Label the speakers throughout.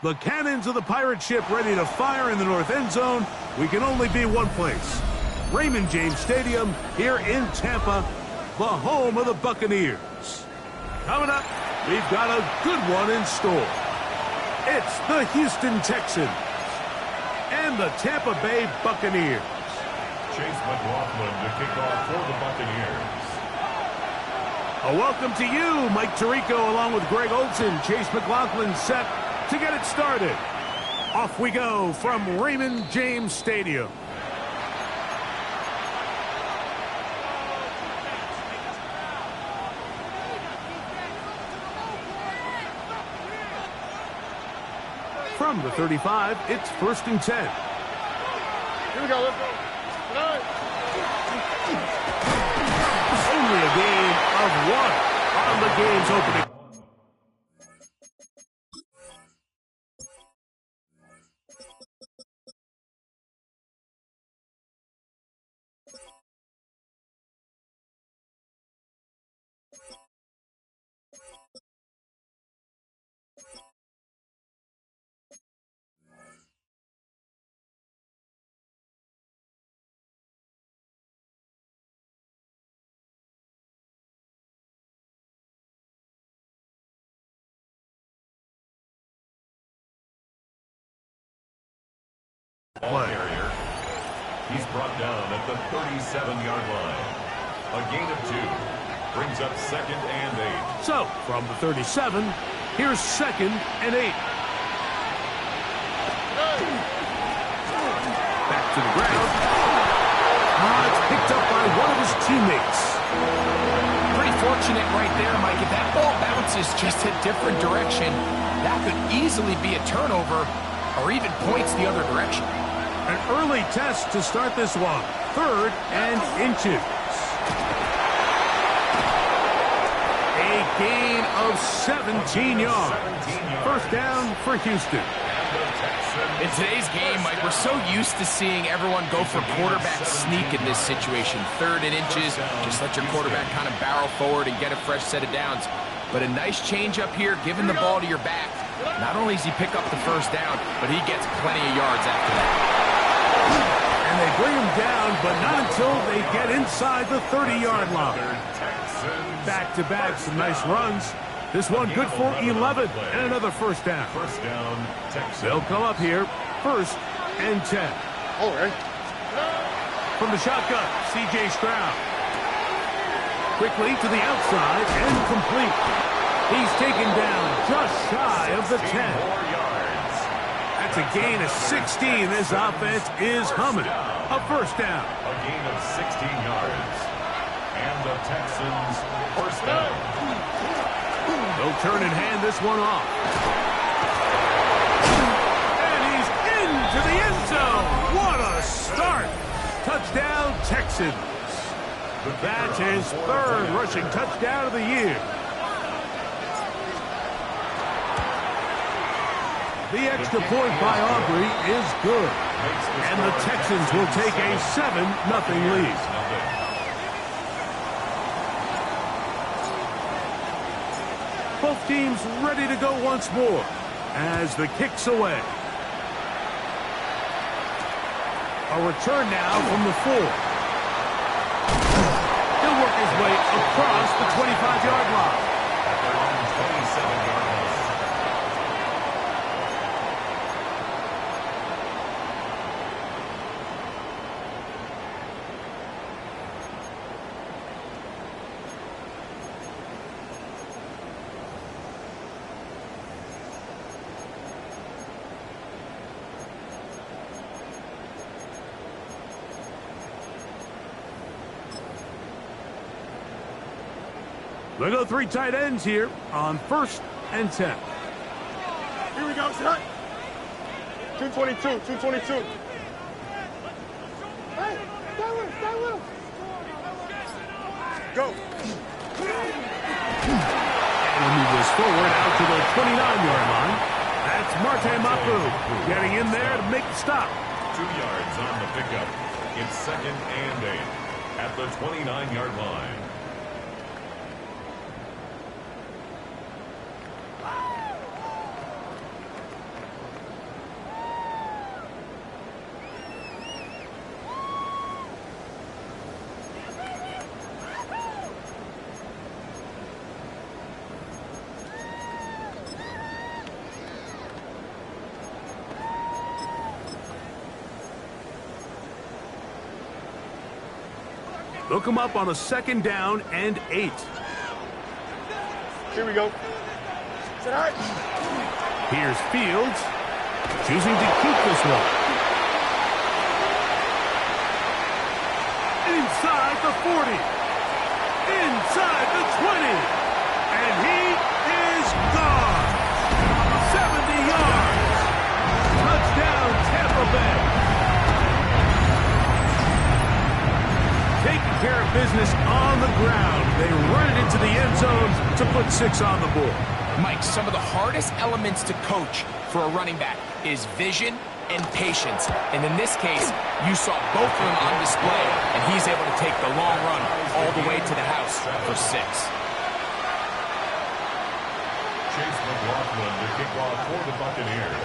Speaker 1: The cannons of the pirate ship ready to fire in the north end zone. We can only be one place. Raymond James Stadium here in Tampa, the home of the Buccaneers. Coming up, we've got a good one in store. It's the Houston Texans and the Tampa Bay Buccaneers.
Speaker 2: Chase McLaughlin to kick off for the Buccaneers.
Speaker 1: A welcome to you, Mike Tirico, along with Greg Olsen. Chase McLaughlin set to get it started. Off we go from Raymond James Stadium. From the 35, it's 1st and 10.
Speaker 3: Here we go, let's go.
Speaker 1: Only a gain of 1 on the game's opening.
Speaker 2: Ball carrier. He's brought down at the 37-yard line. A gain of 2. Brings up 2nd and 8.
Speaker 1: So, from the 37, here's 2nd and 8. Back to the ground. It's picked up by one of his teammates.
Speaker 4: Pretty fortunate right there, Mike. If that ball bounces just a different direction, that could easily be a turnover or even points the other direction.
Speaker 1: An early test to start this one. 3rd and inches. A gain of 17 yards. 1st down for Houston.
Speaker 4: In today's game, Mike, we're so used to seeing everyone go for quarterback sneak in this situation. 3rd and inches, just let your quarterback kind of barrel forward and get a fresh set of downs. But a nice change up here, giving the ball to your back. Not only does he pick up the 1st down, but he gets plenty of yards after that.
Speaker 1: And they bring him down, but not until they get inside the 30-yard line. Back-to-back, some nice runs. This one good for 11 and another 1st down.
Speaker 2: 1st down, Texans.
Speaker 1: They'll come up here, 1st and 10.
Speaker 3: All right.
Speaker 1: From the shotgun, C.J. Stroud. Quickly to the outside and complete. He's taken down just shy of the 10. That's a gain of 16. This offense is humming. A 1st down.
Speaker 2: A gain of 16 yards. And the Texans 1st down.
Speaker 1: They'll turn and hand this one off. And he's into the end zone. What a start. Touchdown, Texans. That's his 3rd rushing touchdown of the year. The extra point by Aubrey is good. And the Texans will take a 7-0 lead. Both teams ready to go once more as the kick's away. A return now from the 4. He'll work his way across the 25-yard line.
Speaker 2: At their own 27-yard line.
Speaker 1: They go 3 tight ends here on 1st and 10.
Speaker 3: Here we go, set. 222, 222. Hey, stay with him. Go.
Speaker 1: And We'll move this forward out to the 29-yard line. That's Marte Mapu getting in there to make the stop.
Speaker 2: 2 yards on the pickup. It's 2nd and 8 at the 29-yard line.
Speaker 1: Look him up on a 2nd down and 8.
Speaker 3: Here we go. Sit high.
Speaker 1: Here's Fields, choosing to keep this one. Inside the 40. Inside the 20. And he is gone. 70 yards. Touchdown, Tampa Bay. Taking care of business on the ground. They run it into the end zone to put 6 on the board.
Speaker 4: Mike, some of the hardest elements to coach for a running back is vision and patience. And in this case, you saw both of them on display, and he's able to take the long run all the way to the house for 6.
Speaker 2: Chase McLaughlin to kick off for the Buccaneers.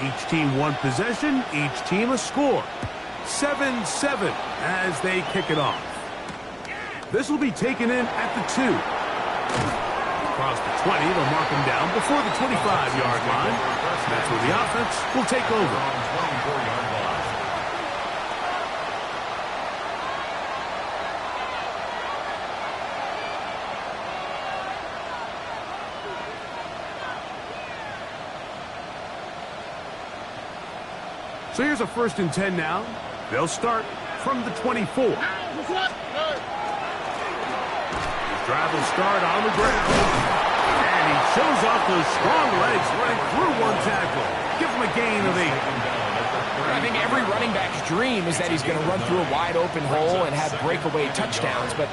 Speaker 1: Each team one possession, each team a score. 7-7 as they kick it off. This will be taken in at the 2. Across the 20, they'll mark him down before the 25-yard line. That's where the offense will take over.
Speaker 2: 24-yard line.
Speaker 1: So here's a 1st and 10 now. They'll start from the 24. His drive will start on the ground. And he shows off those strong legs running through one tackle. Give him a gain of 8.
Speaker 4: I think every running back's dream is that he's going to run through a wide open hole and have breakaway touchdowns, but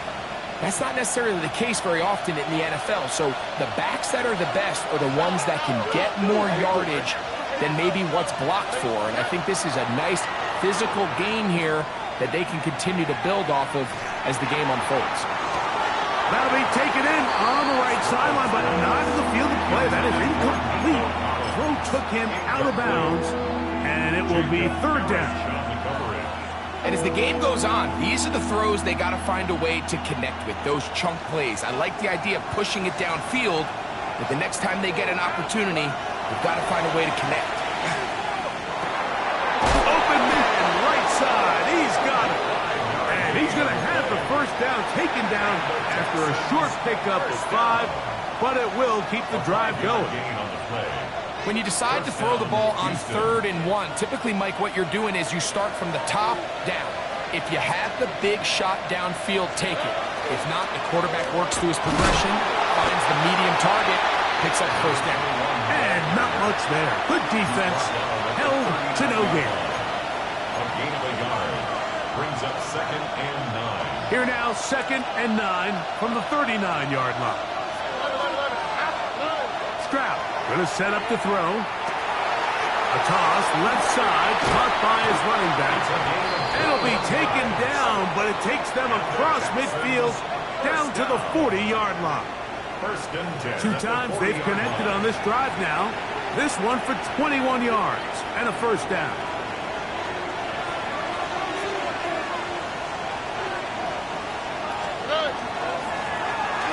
Speaker 4: that's not necessarily the case very often in the NFL. So the backs that are the best are the ones that can get more yardage than maybe what's blocked for. And I think this is a nice physical gain here that they can continue to build off of as the game unfolds.
Speaker 1: That'll be taken in on the right sideline, but not in the field of play. That is incomplete. Throw took him out of bounds, and it will be 3rd down.
Speaker 4: And as the game goes on, these are the throws they got to find a way to connect with, those chunk plays. I like the idea of pushing it downfield, but the next time they get an opportunity, they've got to find a way to connect.
Speaker 1: Open man, right side. He's got it. And he's going to have the 1st down taken down after a short pickup of 5, but it will keep the drive going.
Speaker 4: When you decide to throw the ball on 3rd and 1, typically, Mike, what you're doing is you start from the top down. If you have the big shot downfield, take it. If not, the quarterback works through his progression, finds the medium target, picks up 1st down.
Speaker 1: And not much there. Good defense. Held to no gain.
Speaker 2: A gain of a yard. Brings up 2nd and 9.
Speaker 1: Here now, 2nd and 9 from the 39-yard line. Stroud going to set up to throw. A toss, left side, caught by his running back. It'll be taken down, but it takes them across midfield down to the 40-yard line.
Speaker 2: 1st and 10.
Speaker 1: 2 times they've connected on this drive now. This one for 21 yards and a 1st down.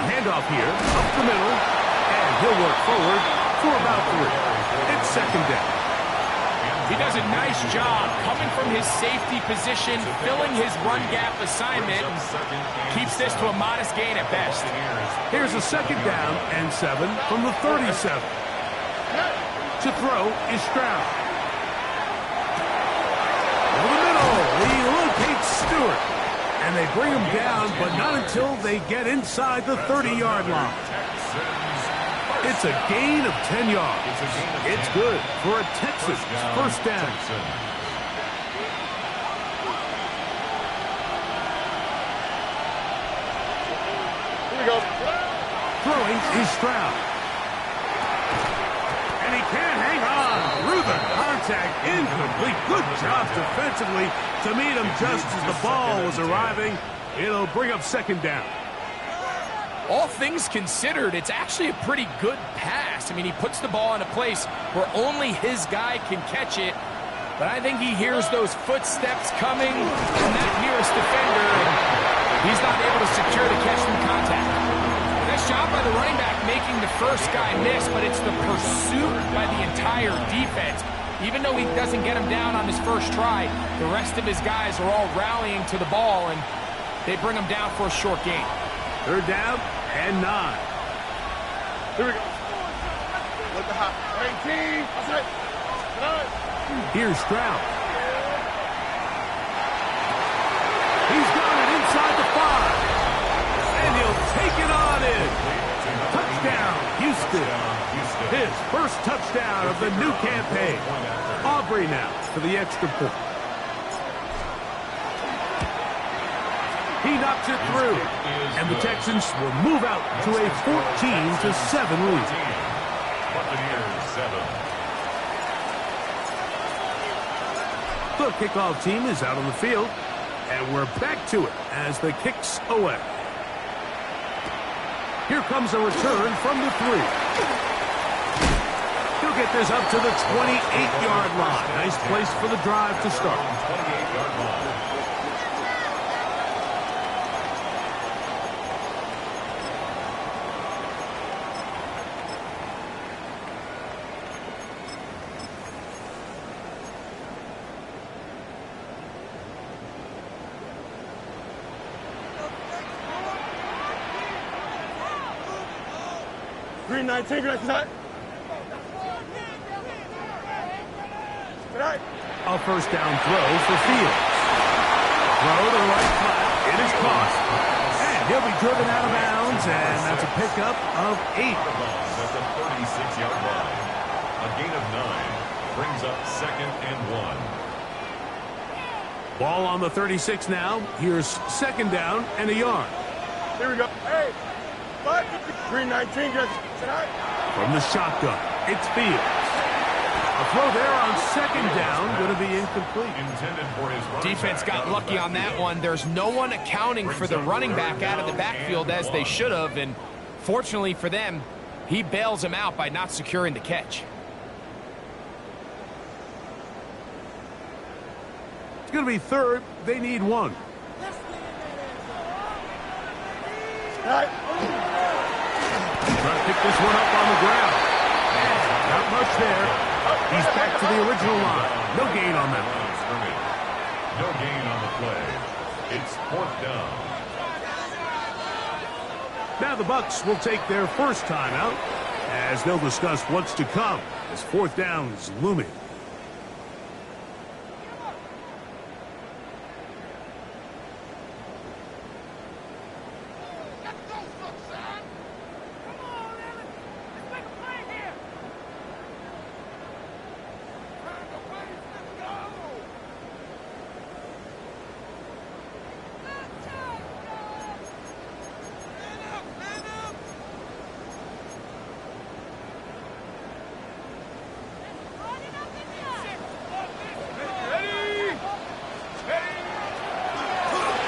Speaker 1: Handoff here, up the middle, and he'll work forward for about 3. It's 2nd down.
Speaker 4: He does a nice job coming from his safety position, filling his run gap assignment, keeps this to a modest gain at best.
Speaker 1: Here's a 2nd down and 7 from the 37. To throw is Stroud. Over the middle, he locates Stewart. And they bring him down, but not until they get inside the 30-yard line. It's a gain of 10 yards. It's good for a Texans 1st down.
Speaker 3: we go.
Speaker 1: Throwing is Stroud. And he can't hang on through the contact. Incomplete. Good job defensively to meet him just as the ball was arriving. It'll bring up second down.
Speaker 4: All things considered, it's actually a pretty good pass. I mean, he puts the ball in a place where only his guy can catch it. But I think he hears those footsteps coming from that nearest defender, and he's not able to secure the catch from contact. Nice job by the running back making the first guy miss, but it's the pursuit by the entire defense. Even though he doesn't get him down on his first try, the rest of his guys are all rallying to the ball, and they bring him down for a short gain.
Speaker 1: Third down and 9.
Speaker 3: Here we go. Look the hop. 18. That's it.
Speaker 1: Here's Stroud. He's got it inside the 5. And he'll take it on in. Touchdown, Houston. His first touchdown of the new campaign. Aubrey now for the extra point. He knocks it through. And the Texans will move out to a 14-7 lead.
Speaker 2: Buccaneers 7.
Speaker 1: The kickoff team is out on the field, and we're back to it as the kick's away. Here comes a return from the 3. He'll get this up to the 28-yard line. Nice place for the drive to start.
Speaker 2: 28-yard line.
Speaker 3: Green 19, green 19.
Speaker 1: A first down throw for Fields. Throw to the right flat. It is caught. And he'll be driven out of bounds, and that's a pickup of 8.
Speaker 2: At the 36-yard line. A gain of 9 brings up second and 1.
Speaker 1: Ball on the 36 now. Here's second down and a yard.
Speaker 3: Here we go. Hey, what? Green 19, green.
Speaker 1: From the shotgun, it's Fields. A throw there on second down, going to be incomplete.
Speaker 2: Intended for his
Speaker 4: Defense got lucky on that one. There's no one accounting for the running back out of the backfield as they should have, and fortunately for them, he bails him out by not securing the catch.
Speaker 1: It's going to be third. They need 1. Trying to pick this one up on the ground. Not much there. He's back to the original line. No gain on that one.
Speaker 2: No gain on the play. It's 4th down.
Speaker 1: Now the Bucs will take their first timeout as they'll discuss what's to come as 4th down is looming.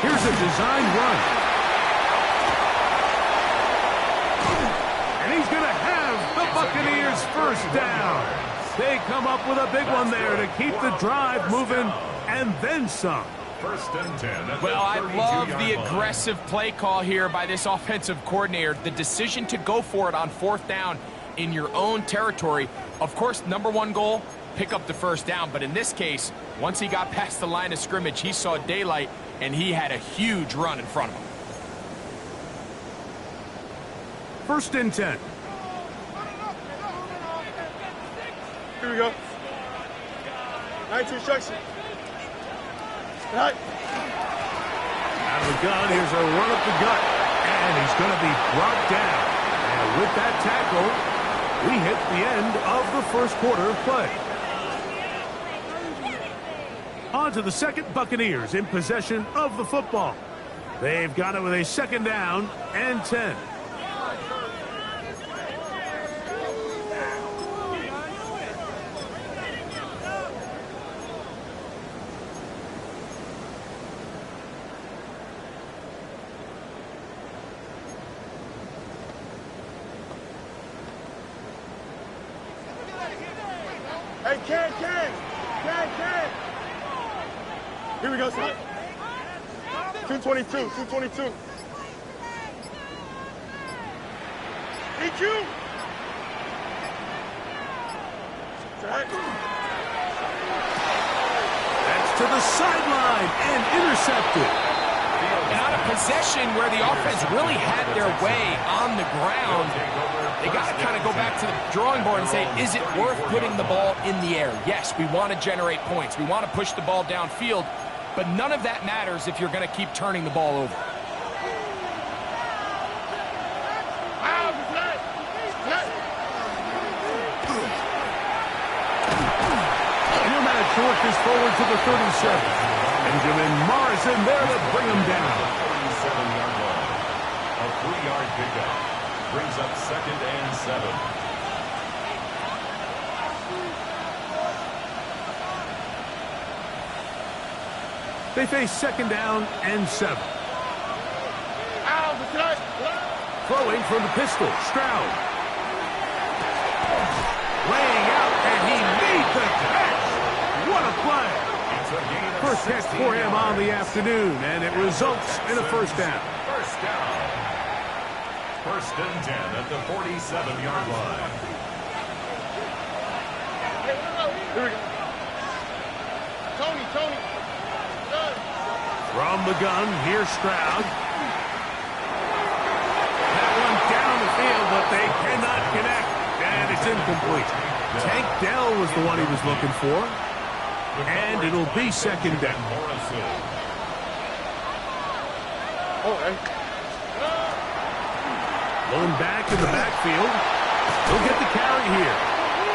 Speaker 1: Here's a design run. And he's going to have the Buccaneers first down. They come up with a big one there to keep the drive moving and then some.
Speaker 2: First and 10.
Speaker 4: Well, I love the aggressive play call here by this offensive coordinator. The decision to go for it on 4th down in your own territory. Of course, number 1 goal, pick up the first down. But in this case, once he got past the line of scrimmage, he saw daylight, and he had a huge run in front of him.
Speaker 1: First and 10.
Speaker 3: Here we go. 19 instruction. Right.
Speaker 1: Out of the gun, here's a run up the gut. And he's going to be brought down. And with that tackle, we hit the end of the first quarter of play. On to the second. Buccaneers in possession of the football. They've got it with a second down and 10.
Speaker 3: Hey, Ken. Here we go, son. 222. EQ.
Speaker 1: That's to the sideline and intercepted.
Speaker 4: And on a possession where the offense really had their way on the ground, they got to kind of go back to the drawing board and say, is it worth putting the ball in the air? Yes, we want to generate points. We want to push the ball downfield, but none of that matters if you're going to keep turning the ball over.
Speaker 1: Nomad work is forward to the 37. Benjamin Morrison there to bring him down.
Speaker 2: 37-yard line. A 3-yard pickup. Brings up second and 7.
Speaker 1: They face second down and 7. Throwing from the pistol, Stroud. Laying out, and he made the catch. What a play. First catch for him on the afternoon, and it results in a first down.
Speaker 2: First down. First and 10 at the 47-yard line.
Speaker 3: Here we go. Tony.
Speaker 1: From the gun, here's Stroud. That one down the field, but they cannot connect, and it's incomplete. Tank Dell was the one he was looking for, and it'll be second down. Blown back in the backfield. He'll get the carry here,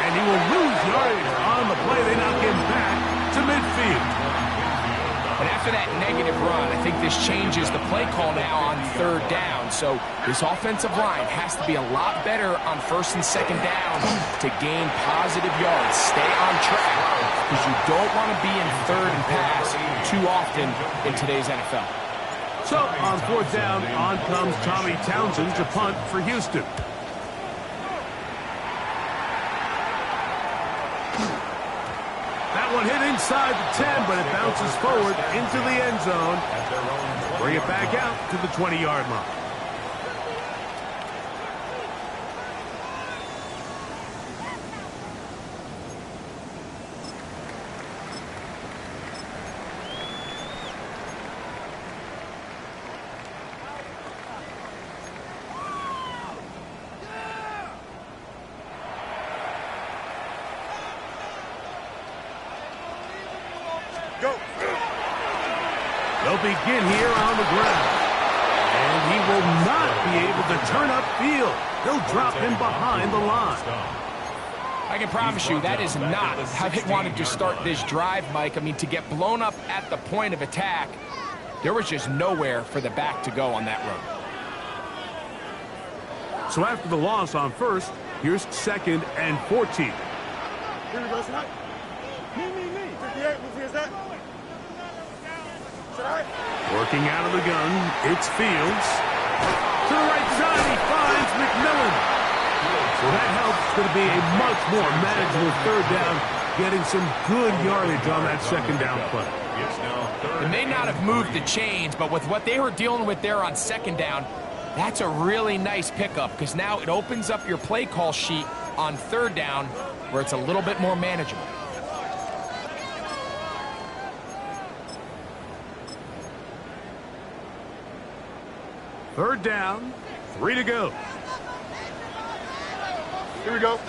Speaker 1: and he will lose yardage on the play. They knock him back to midfield.
Speaker 4: And after that negative run, I think this changes the play call now on third down. So this offensive line has to be a lot better on first and second down to gain positive yards. Stay on track because you don't want to be in third and pass too often in today's NFL.
Speaker 1: So on fourth down, on comes Tommy Townsend to punt for Houston. That one hit inside the 10, but it bounces forward into the end zone. Bring it back out to the 20-yard line. They'll begin here on the ground. And he will not be able to turn upfield. They'll drop him behind the line.
Speaker 4: I can promise you that is not how they wanted to start this drive, Mike. I mean, to get blown up at the point of attack, there was just nowhere for the back to go on that run.
Speaker 1: So after the loss on first, here's second and 14.
Speaker 3: Here we go, tonight. Me. 58, who's that?
Speaker 1: Working out of the gun, it's Fields. To the right side, he finds McMillan. So that helps. It's going to be a much more manageable third down, getting some good yardage on that second down play.
Speaker 4: It may not have moved the chains, but with what they were dealing with there on second down, that's a really nice pickup because now it opens up your play call sheet on third down where it's a little bit more manageable.
Speaker 1: Third down, 3 to go.
Speaker 3: Here we go.
Speaker 1: And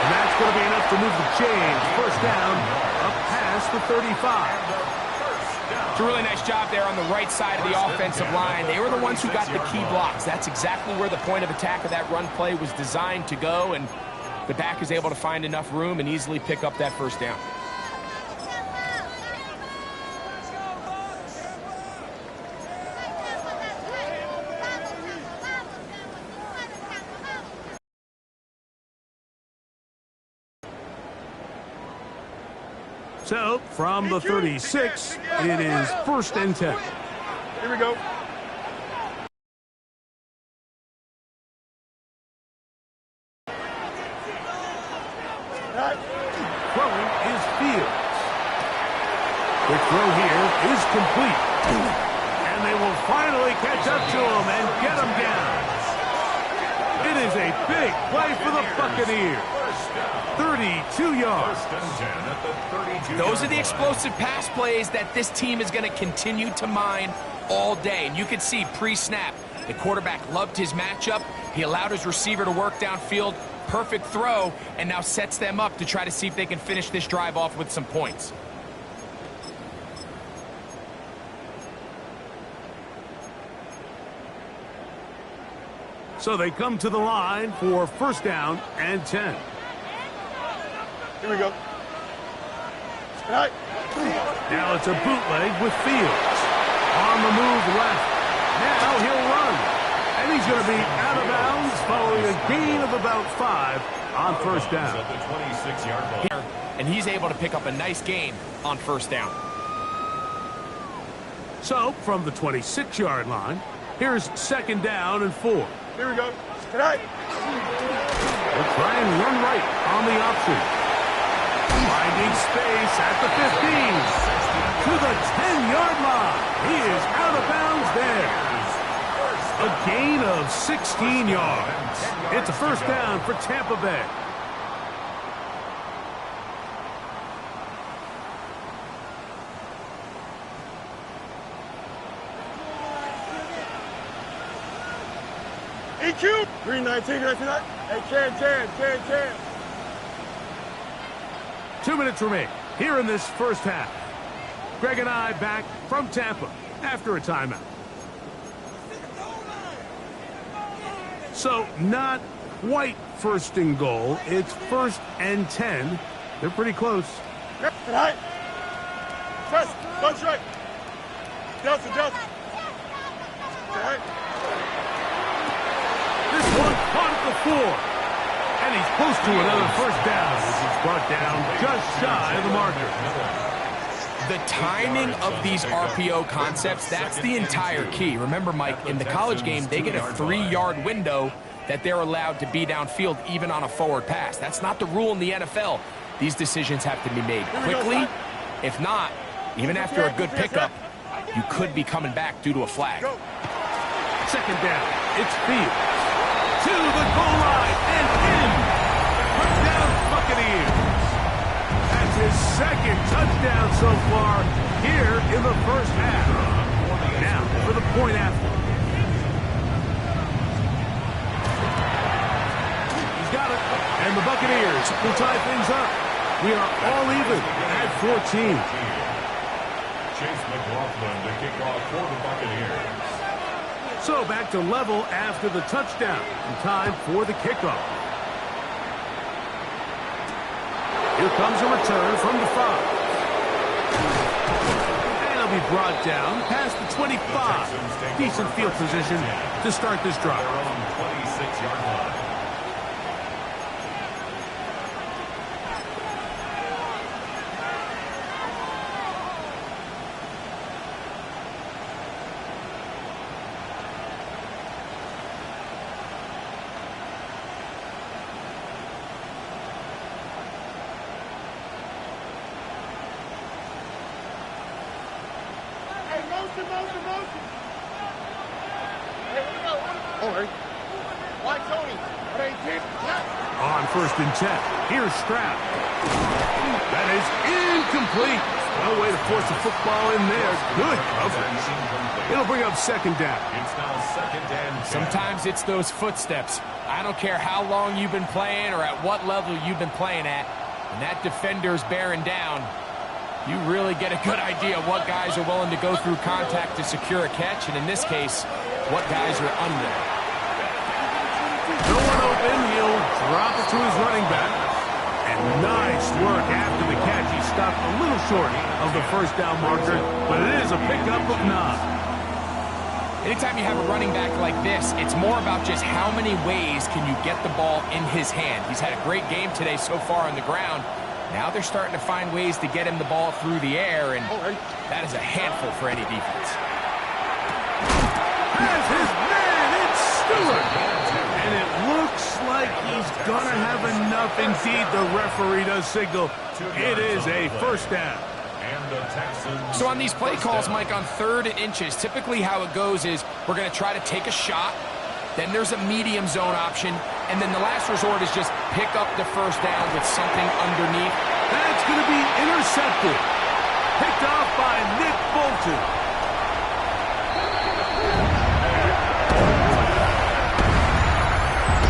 Speaker 1: that's going to be enough to move the chains. First down, up past the 35.
Speaker 4: It's a really nice job there on the right side of the offensive line. They were the ones who got the key blocks. That's exactly where the point of attack of that run play was designed to go, and the back is able to find enough room and easily pick up that first down.
Speaker 1: So, from the 36, it is 1st and 10.
Speaker 3: Here we go.
Speaker 1: Throwing is Fields. The throw here is complete. And they will finally catch up to him and get him down. It is a big play for the Buccaneers. 32 yards.
Speaker 4: Those are the explosive pass plays that this team is going to continue to mine all day. And you can see pre-snap, the quarterback loved his matchup. He allowed his receiver to work downfield. Perfect throw, and now sets them up to try to see if they can finish this drive off with some points.
Speaker 1: So they come to the line for 1st down and 10.
Speaker 3: Here we go.
Speaker 1: Now it's a bootleg with Fields. On the move left. Now he'll run. And he's going to be out of bounds following a gain of about 5 on 1st down.
Speaker 2: At the 26-yard line.
Speaker 4: And he's able to pick up a nice gain on 1st down.
Speaker 1: So, from the 26-yard line, here's 2nd down and 4.
Speaker 3: Here we go. Tonight.
Speaker 1: They'll try and run right on the option. Finding space at the 15. To the 10-yard line. He is out of bounds there. A gain of 16 yards. It's a 1st down for Tampa Bay.
Speaker 3: EQ. Green 19, 19. Hey, Chan.
Speaker 1: 2 minutes remain here in this 1st half. Greg and I back from Tampa after a timeout. So, not quite 1st and goal. It's 1st and 10. They're pretty close.
Speaker 3: Tonight. Press. Punch right. Delta. Tonight.
Speaker 1: This one caught at the 4. And he's close to another 1st down as he's brought down just shy of the marker.
Speaker 4: The timing of these RPO concepts, that's the entire key. Remember, Mike, in the college game, they get a 3-yard window that they're allowed to be downfield even on a forward pass. That's not the rule in the NFL. These decisions have to be made quickly. If not, even after a good pickup, you could be coming back due to a flag.
Speaker 1: 2nd down. It's Fields. To the goal line and in. Touchdown Buccaneers. That's his 2nd touchdown so far here in the 1st half. Now for the point after. He's got it. And the Buccaneers will tie things up. We are all even at 14.
Speaker 2: Chase McLaughlin to kick off for the Buccaneers.
Speaker 1: So back to level after the touchdown. And time for the kickoff. Here comes a return from the 5. And he'll be brought down past the 25. Decent field position to start this drive.
Speaker 2: Their own 26-yard line.
Speaker 3: Motion. Hey, all right. Why, Tony?
Speaker 1: On 1st and 10. Here's Stroud. That is incomplete. No way to force the football in there. Good coverage. It'll bring up 2nd down.
Speaker 2: It's now 2nd and 10.
Speaker 4: Sometimes it's those footsteps. I don't care how long you've been playing or at what level you've been playing at. When that defender's bearing down, you really get a good idea of what guys are willing to go through contact to secure a catch, and in this case, what guys are under.
Speaker 1: No one open, he'll drop it to his running back. And nice work after the catch. He stopped a little short of the 1st down marker, but it is a pickup of 9.
Speaker 4: Anytime you have a running back like this, it's more about just how many ways can you get the ball in his hand. He's had a great game today so far on the ground. Now they're starting to find ways to get him the ball through the air, and that is a handful for any defense.
Speaker 1: Has his man, it's Stewart. And it looks like he's going to have enough. Indeed, the referee does signal it is a first down.
Speaker 4: So on these play calls, Mike, on 3rd and inches, typically how it goes is we're going to try to take a shot, then there's a medium zone option, and then the last resort is just pick up the first down with something underneath.
Speaker 1: That's going to be intercepted. Picked off by Nick Bolton.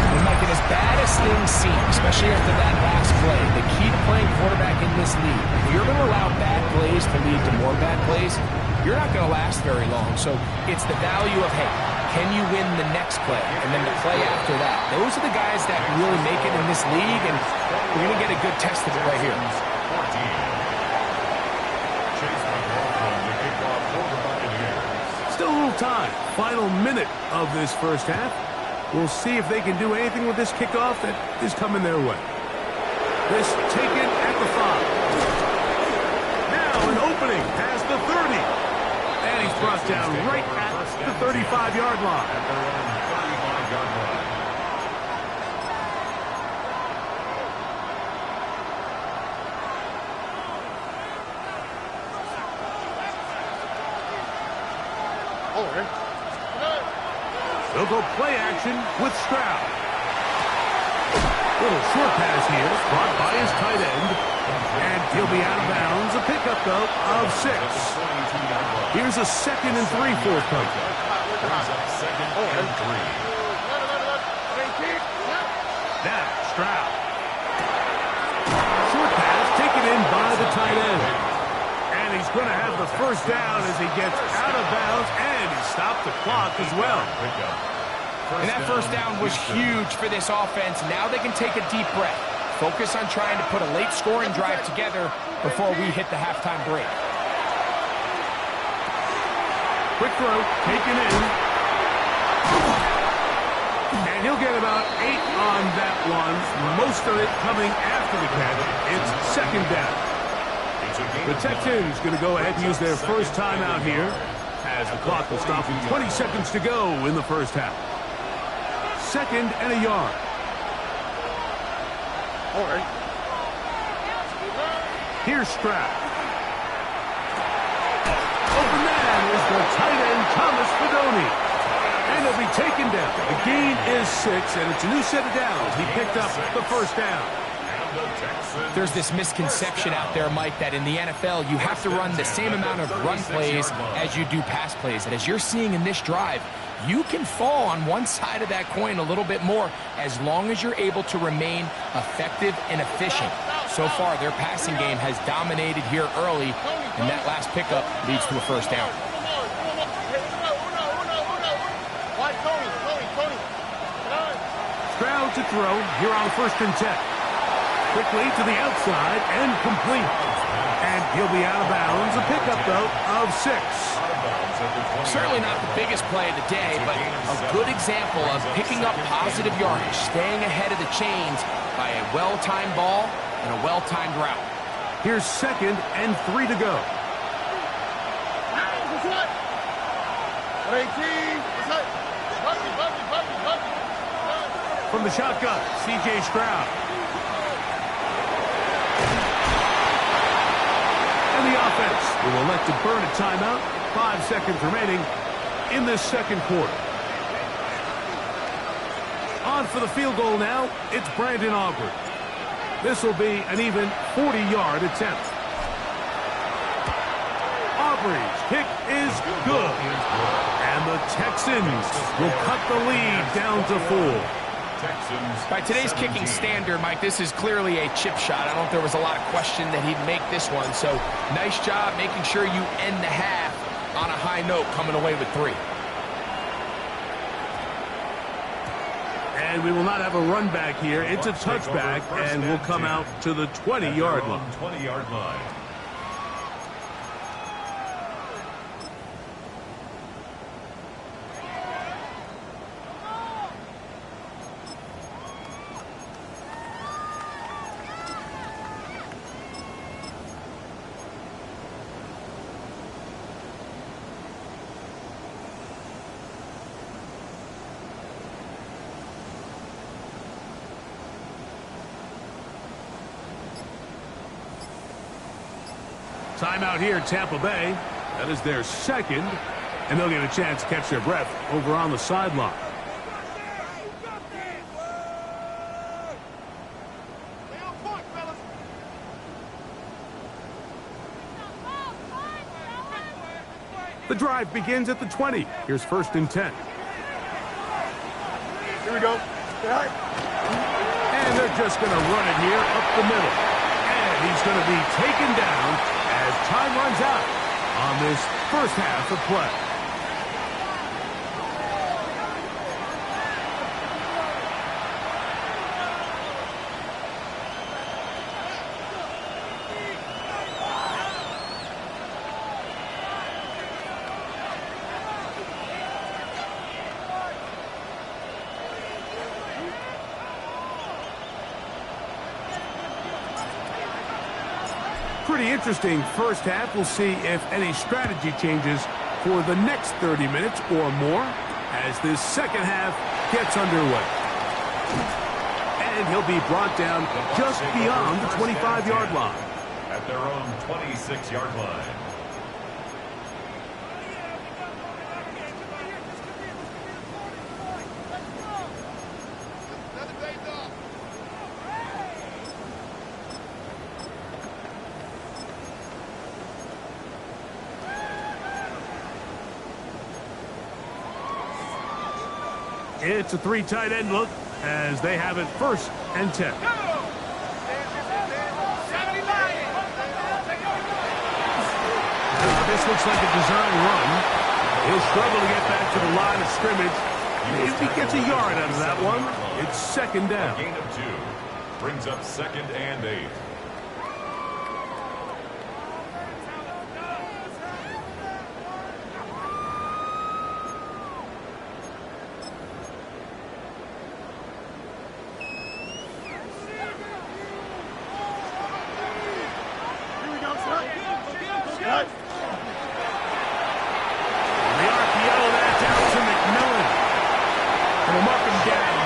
Speaker 4: And Mike, and as bad as things seem, especially after that last play, the key to playing quarterback in this league, if you're going to allow bad plays to lead to more bad plays, you're not going to last very long. So it's the value of, hey, can you win the next play? And then the play after that. Those are the guys that really make it in this league, and we're going to get a good test of it right here.
Speaker 1: Still a little time. Final minute of this first half. We'll see if they can do anything with this kickoff that is coming their way. This taken at the 5. Now an opening past the 30. And he's brought down right at the 35-yard line.
Speaker 2: At their own 35-yard line.
Speaker 1: They'll go play action with Stroud. Little short pass here, brought by his tight end. And he'll be out of bounds. A pickup, though, of 6. Here's a 2nd and 3 forthcoming.
Speaker 2: Second and 3.
Speaker 1: Now, Stroud. Short pass taken in by the tight end. And he's going to have the first down as he gets out of bounds, and he stopped the clock as well.
Speaker 4: And that first down was huge for this offense. Now they can take a deep breath. Focus on trying to put a late scoring drive together before we hit the halftime break.
Speaker 1: Quick throw, taken in. And he'll get about 8 on that one. Most of it coming after the catch. It's 2nd down. The Texans going to go ahead and use their first timeout here, as the clock will stop with 20 seconds to go in the first half. 2nd and a yard. Here's Stroud. Open man is the tight end, Thomas Fidone. And he'll be taken down. The gain is 6, and it's a new set of downs. He picked up the first down.
Speaker 4: There's this misconception out there, Mike, that in the NFL, you have to run the same amount of run plays as you do pass plays. And as you're seeing in this drive, you can fall on one side of that coin a little bit more as long as you're able to remain effective and efficient. So far, their passing game has dominated here early, and that last pickup leads to a first down.
Speaker 1: Stroud to throw here on 1st and 10. Quickly to the outside and complete. And he'll be out of bounds. A pickup, though, of 6.
Speaker 4: Certainly not the biggest play of the day, but a good example of picking up positive yardage, staying ahead of the chains by a well-timed ball and a well-timed route.
Speaker 1: Here's 2nd and 3 to go. From the shotgun, C.J. Stroud. And the offense will elect to burn a timeout. 5 seconds remaining in this 2nd quarter. On for the field goal now, it's Brandon Aubrey. This will be an even 40-yard attempt. Aubrey's kick is good. And the Texans will cut the lead down to 4.
Speaker 4: By today's kicking standard, Mike, this is clearly a chip shot. I don't think there was a lot of question that he'd make this one. So nice job making sure you end the half on a high note, coming away with 3.
Speaker 1: And we will not have a run back here. It's a touchback, and we'll come out to the 20-yard line.
Speaker 2: 20-yard line.
Speaker 1: Timeout here, Tampa Bay. That is their second, and they'll get a chance to catch their breath over on the sideline. The drive begins at the 20. Here's 1st and 10.
Speaker 3: Here we go.
Speaker 1: And they're just going to run it here up the middle. And he's going to be taken down as time runs out on this first half of play. Pretty interesting first half. We'll see if any strategy changes for the next 30 minutes or more as this second half gets underway. And he'll be brought down just beyond the 25-yard line.
Speaker 2: At their own 26-yard line.
Speaker 1: It's a 3 tight end look as they have it 1st and 10. This looks like a design run. He'll struggle to get back to the line of scrimmage. If he gets a yard out of that one, it's 2nd down.
Speaker 2: A gain of 2 brings up 2nd and 8.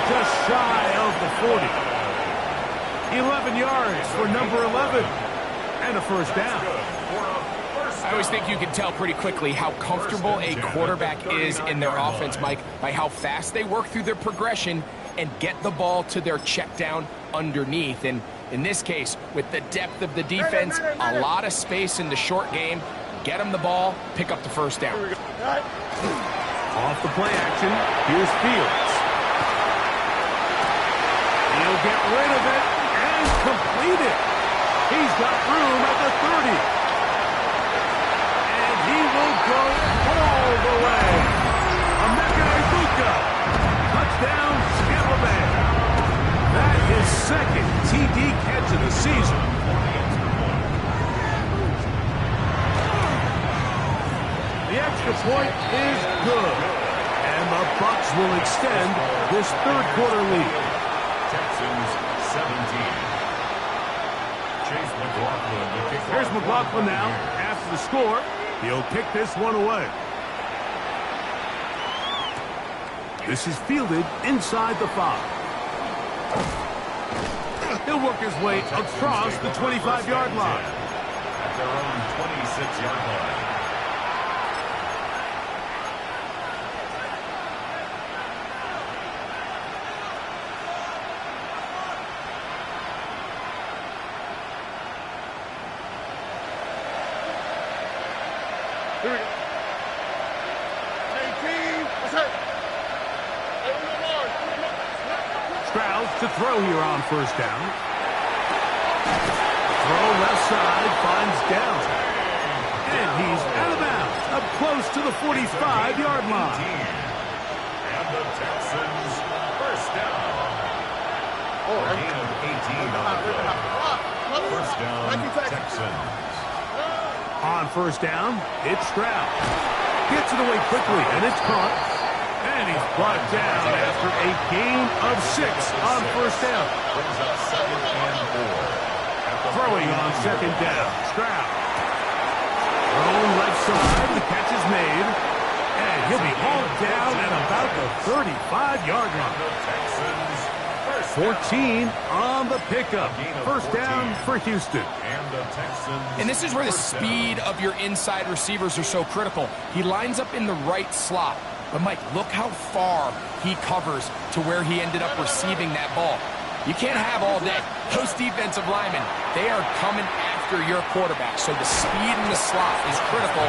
Speaker 1: Just shy of the 40. 11 yards for number 11. And a 1st down.
Speaker 4: I always think you can tell pretty quickly how comfortable a quarterback is in their offense, Mike, by how fast they work through their progression and get the ball to their check down underneath. And in this case, with the depth of the defense, a lot of space in the short game, get them the ball, pick up the 1st down.
Speaker 1: Off the play action, here's Fields. He'll get rid of it and complete it. He's got room at the 30. And he will go all the way. Emeka Egbuka. Touchdown, Tampa Bay. That is 2nd TD catch of the season. The extra point is good. And the Bucs will extend this 3rd quarter lead.
Speaker 2: Texans 17. Chase McLaughlin.
Speaker 1: Here's McLaughlin now. After the score, he'll kick this one away. This is fielded inside the 5. He'll work his way across the 25-yard line.
Speaker 2: At their own 26-yard line.
Speaker 3: Here we go. Hey, team. What's up?
Speaker 1: Stroud to throw here on 1st down. Throw left side, finds down. And he's out of bounds, up close to the 45-yard line.
Speaker 2: And the Texans 1st down. A gain of 18 on the play. 1st down, Texans.
Speaker 1: On 1st down, it's Stroud. Gets it away quickly, and it's caught. And he's brought down after a gain of 6 on 1st down.
Speaker 2: Brings up 2nd and 4.
Speaker 1: Throwing on 2nd down, Stroud. Thrown left side, the catch is made. And he'll be hauled down at about the 35-yard line.
Speaker 2: The Texans 1st
Speaker 1: 14 on the pickup. First down for Houston.
Speaker 4: And this is where the speed of your inside receivers are so critical. He lines up in the right slot. But, Mike, look how far he covers to where he ended up receiving that ball. You can't have all day. Those defensive linemen, they are coming after your quarterback. So the speed in the slot is critical.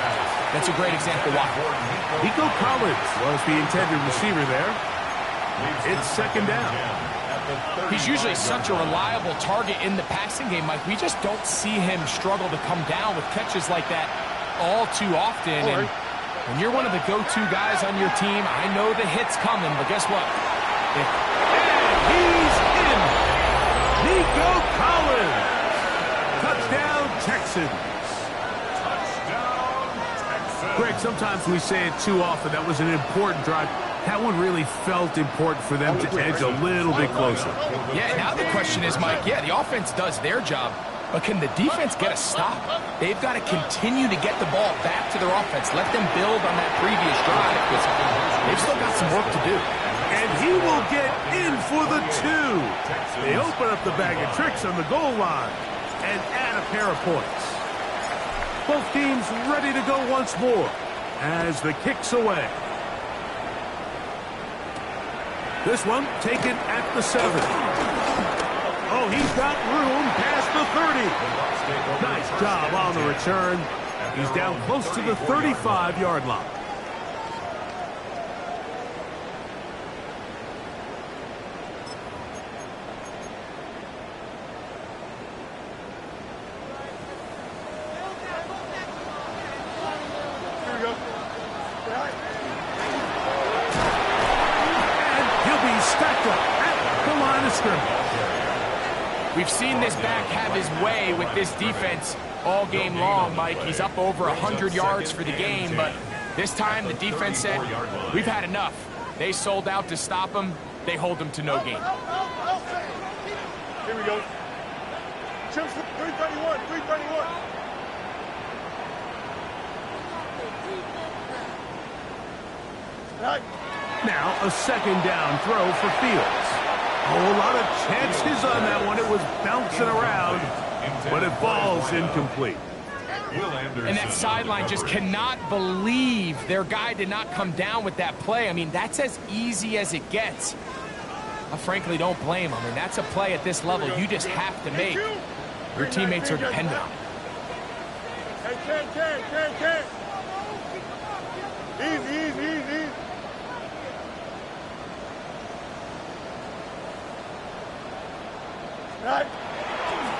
Speaker 4: That's a great example why.
Speaker 1: Nico Collins was the intended receiver there. It's second down.
Speaker 4: He's usually such a reliable target in the passing game, Mike. We just don't see him struggle to come down with catches like that all too often. And when you're one of the go-to guys on your team, I know the hit's coming, but guess what?
Speaker 1: And he's in. Nico Collins. Touchdown, Texans. Greg, sometimes we say it too often. That was an important drive. That one really felt important for them to edge a little bit closer.
Speaker 4: Yeah, now the question is, Mike, yeah, the offense does their job, but can the defense get a stop? They've got to continue to get the ball back to their offense. Let them build on that previous drive because they've still got some work to do.
Speaker 1: And he will get in for the 2. They open up the bag of tricks on the goal line and add a pair of points. Both teams ready to go once more as the kick's away. This one taken at the 7. Oh, he's got room past the 30. Nice job on the return. He's down close to the 35-yard line.
Speaker 4: We've seen this back have his way with this defense all game long, Mike. He's up over 100 yards for the game, but this time the defense said, we've had enough. They sold out to stop him. They hold him to no gain.
Speaker 3: Here we go. Chips 331, 331.
Speaker 1: Now a second down throw for Fields. A whole lot of chances on that one. It was bouncing around, but it falls incomplete.
Speaker 4: And that sideline just cannot believe their guy did not come down with that play. I mean, that's as easy as it gets. I frankly don't blame him. I mean, that's a play at this level you just have to make. Your teammates are dependent on it.
Speaker 3: Hey, Easy.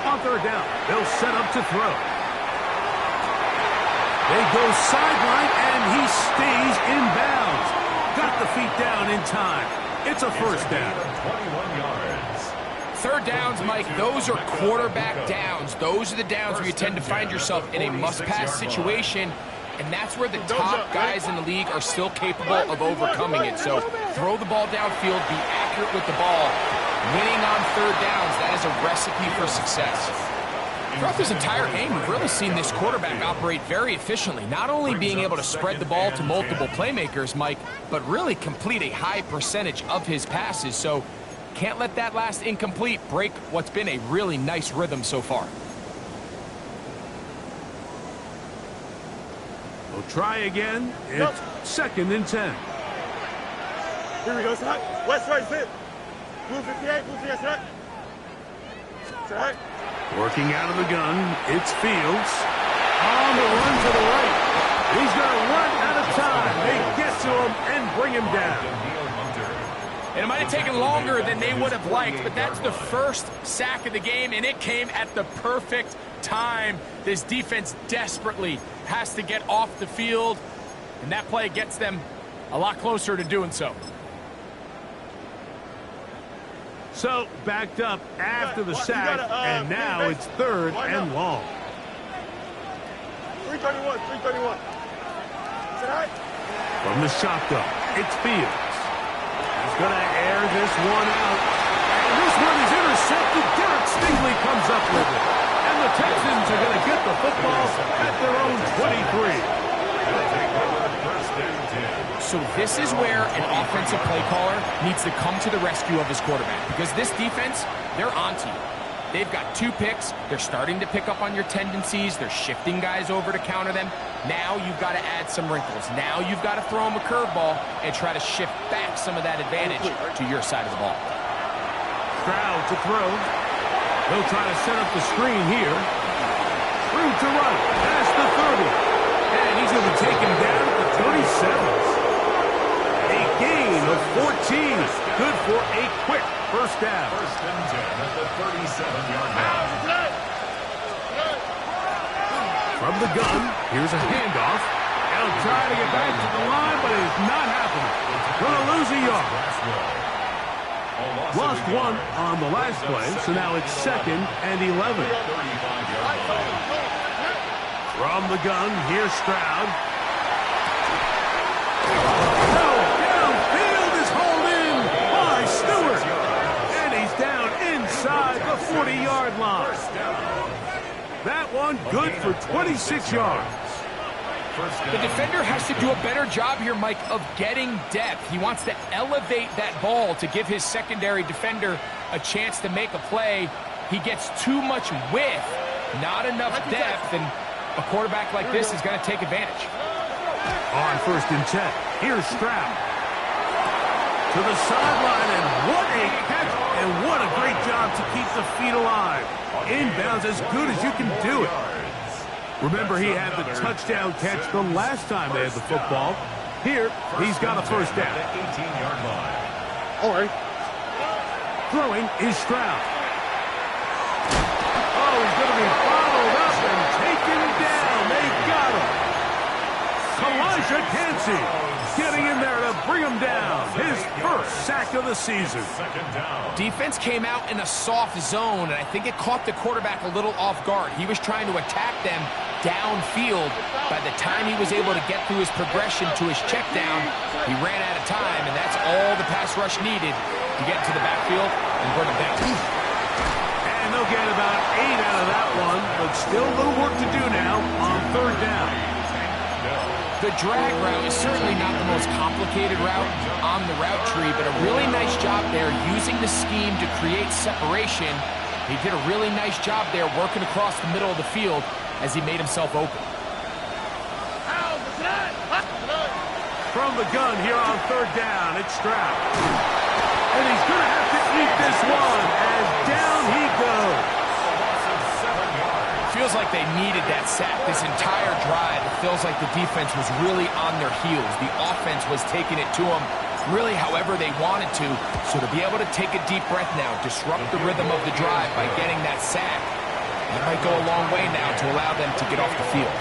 Speaker 1: On third down, they'll set up to throw. They go sideline, and he stays in bounds. Got the feet down in time. It's a first down.
Speaker 2: 21 yards.
Speaker 4: Third downs, Mike, those are quarterback downs. Those are the downs where you tend to find yourself in a must-pass situation, and that's where the top guys in the league are still capable of overcoming it. So throw the ball downfield, be accurate with the ball. Winning on third downs, that is a recipe for success. Throughout this entire game, we've really seen this quarterback operate very efficiently, not only being able to spread the ball to multiple playmakers, Mike, but really complete a high percentage of his passes. So can't let that last incomplete break what's been a really nice rhythm so far.
Speaker 1: We'll try again. It's second and 10.
Speaker 3: Here we go, side. West right, sit. Blue 58, blue 58, side. Side.
Speaker 1: Working out of the gun, it's Fields. On the run to the right. He's going to run out of time. They get to him and bring him down.
Speaker 4: And it might have taken longer than they would have liked, but that's the first sack of the game, and it came at the perfect time. This defense desperately has to get off the field, and that play gets them a lot closer to doing so.
Speaker 1: So, backed up after the sack, and now it's third and long.
Speaker 3: 331, 331.
Speaker 1: From the shotgun, it's Fields. He's going to air this one out. And this one is intercepted. Derek Stingley comes up with it. And the Texans are going to get the football at their own 23.
Speaker 4: So this is where an offensive play caller needs to come to the rescue of his quarterback, because this defense, they're onto you. They've got 2 picks. They're starting to pick up on your tendencies. They're shifting guys over to counter them. Now you've got to add some wrinkles. Now you've got to throw them a curveball and try to shift back some of that advantage to your side of the ball.
Speaker 1: Stroud to throw. They'll try to set up the screen here. Through to right. Past the 30. And he's going to be taken down at the 37. A gain of 14. Good for a quick first down.
Speaker 2: First and 10 at the 37-yard line.
Speaker 1: From the gun, here's a handoff. They'll try to get back to the line, but it's not happening. Going to lose a yard. Lost 1 on the last play, so now it's 2nd and 11. From the gun, here's Stroud. No, downfield is hauled in by Stewart. And he's down inside the 40-yard line. That one good for 26 yards.
Speaker 4: The defender has to do a better job here, Mike, of getting depth. He wants to elevate that ball to give his secondary defender a chance to make a play. He gets too much width, not enough depth, and a quarterback like this is going to take advantage.
Speaker 1: On 1st and 10, here's Stroud. To the sideline, and what a catch, and what a great job to keep the feet alive. Inbounds as good as you can do it. Remember, he had the touchdown catch the last time they had the football. Here, he's got a first down.
Speaker 2: 18-yard line.
Speaker 3: All right.
Speaker 1: Throwing is Stroud. Oh, he's going to be followed up and taken down. They got him. Elijah Cansey getting in there to bring him down. His first sack of the season.
Speaker 4: Defense came out in a soft zone, and I think it caught the quarterback a little off guard. He was trying to attack them downfield. By the time he was able to get through his progression to his check down, he ran out of time, and that's all the pass rush needed to get to the backfield and bring him down.
Speaker 1: And they'll get about 8 out of that one, but still a little work to do now on 3rd down.
Speaker 4: The drag route is certainly not the most complicated route on the route tree, but a really nice job there using the scheme to create separation. He did a really nice job there working across the middle of the field as he made himself open.
Speaker 1: From the gun here on 3rd down, it's Stroud. And he's going to have to eat this one as down he goes.
Speaker 4: Feels like they needed that sack this entire drive. It feels like the defense was really on their heels. The offense was taking it to them really however they wanted to. So to be able to take a deep breath now, disrupt the rhythm of the drive by getting that sack, that might go a long way now to allow them to get off the field.